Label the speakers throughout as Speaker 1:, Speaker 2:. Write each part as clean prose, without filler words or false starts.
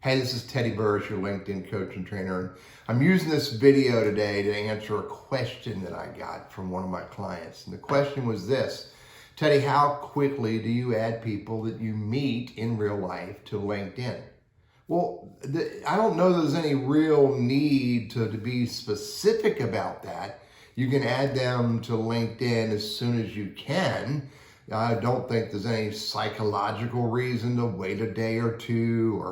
Speaker 1: Hey, this is Teddy Burriss, your LinkedIn coach and trainer. And I'm using this video today to answer a question that I got from one of my clients. And the question was this: Teddy, how quickly do you add people that you meet in real life to LinkedIn? Well, I don't know there's any real need to be specific about that. You can add them to LinkedIn as soon as you can. I don't think there's any psychological reason to wait a day or two,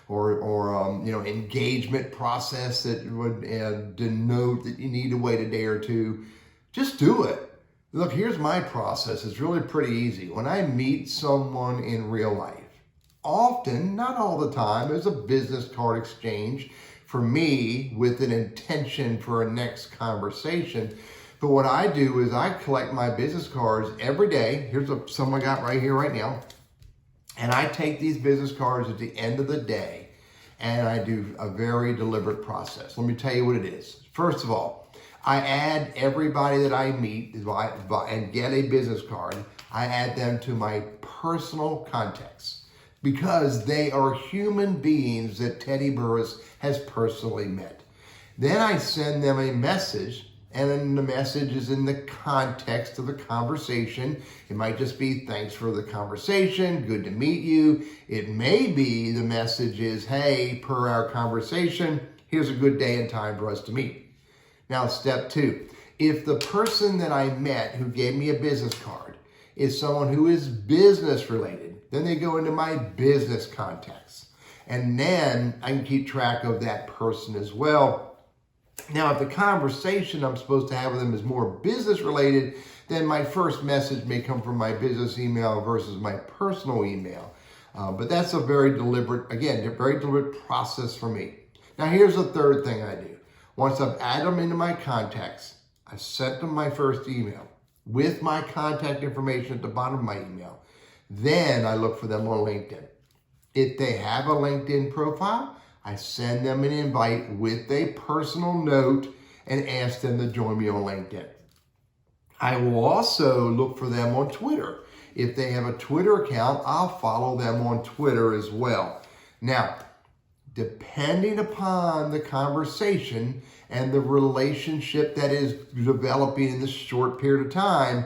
Speaker 1: or engagement process that would denote that you need to wait a day or two. Just do it. Look, here's my process. It's really pretty easy. When I meet someone in real life, often, not all the time, there's a business card exchange for me with an intention for a next conversation. But what I do is I collect my business cards every day. Here's some I got right here, right now. And I take these business cards at the end of the day, and I do a very deliberate process. Let me tell you what it is. First of all, I add everybody that I meet and get a business card. I add them to my personal contacts because they are human beings that Teddy Burriss has personally met. Then I send them a message, and then the message is in the context of the conversation. It might just be, thanks for the conversation, good to meet you. It may be the message is, hey, per our conversation, here's a good day and time for us to meet. Now, step two, if the person that I met who gave me a business card is someone who is business related, then they go into my business contacts. And then I can keep track of that person as well. Now, if the conversation I'm supposed to have with them is more business related, then my first message may come from my business email versus my personal email. But that's a very deliberate process for me. Now, here's the third thing I do. Once I've added them into my contacts, I sent them my first email with my contact information at the bottom of my email. Then I look for them on LinkedIn. If they have a LinkedIn profile, I send them an invite with a personal note and ask them to join me on LinkedIn. I will also look for them on Twitter. If they have a Twitter account, I'll follow them on Twitter as well. Now, depending upon the conversation and the relationship that is developing in this short period of time,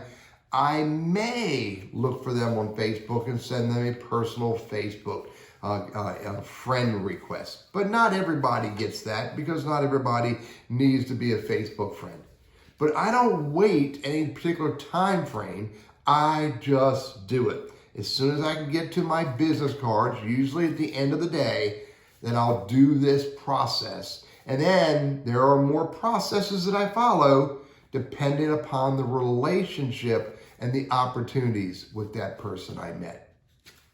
Speaker 1: I may look for them on Facebook and send them a personal Facebook friend request. But not everybody gets that, because not everybody needs to be a Facebook friend. But I don't wait any particular time frame. I just do it. As soon as I can get to my business cards, usually at the end of the day, then I'll do this process. And then there are more processes that I follow depending upon the relationship and the opportunities with that person I met.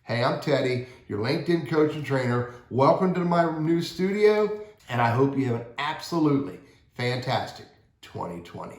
Speaker 1: Hey, I'm Teddy, your LinkedIn coach and trainer. Welcome to my new studio, and I hope you have an absolutely fantastic 2020.